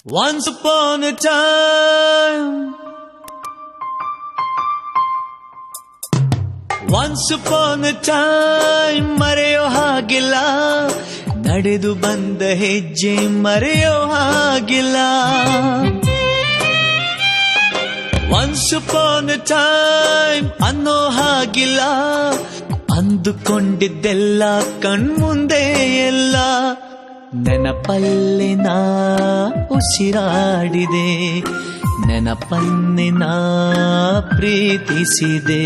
Once upon a time, once upon a time ಮರೆಯೋ ಹಾಗಿಲ್ಲ, ನಡೆದು ಬಂದ ಹೆಜ್ಜೆ ಮರೆಯೋ ಹಾಗಿಲ್ಲ. Once upon a time ಅನ್ನೋ ಹಾಗಿಲ್ಲ, ಅಂದುಕೊಂಡಿದ್ದೆಲ್ಲ ಕಣ್ಮುಂದೆ ಎಲ್ಲ. ನೆನಪಲ್ಲಿ ನಾ ಉಸಿರಾಡಿದೆ, ನೆನಪನ್ನೇ ನಾ ಪ್ರೀತಿಸಿದೆ.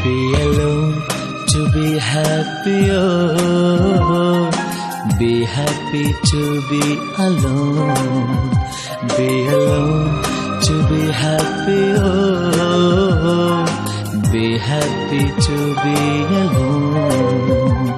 Be alone to be happy, oh, be happy to be alone. Be alone to be happy, oh, be happy to be alone.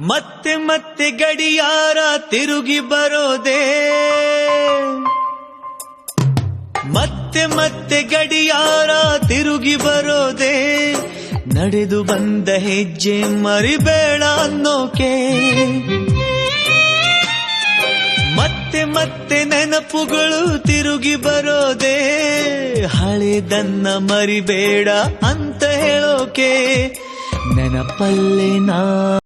ಮತ್ತೆ ಮತ್ತೆ ಗಡಿಯಾರ ತಿರುಗಿ ಬರೋದೇ, ಮತ್ತೆ ಮತ್ತೆ ಗಡಿಯಾರ ತಿರುಗಿ ಬರೋದೇ. ನಡೆದು ಬಂದ ಹೆಜ್ಜೆ ಮರಿಬೇಡ ಅನ್ನೋಕೆ, ಮತ್ತೆ ಮತ್ತೆ ನೆನಪುಗಳು ತಿರುಗಿ ಬರೋದೇ. ಹಳೆದನ್ನ ಮರಿಬೇಡ ಅಂತ ಹೇಳೋಕೆ, ನೆನಪಲ್ಲೇ ನಾ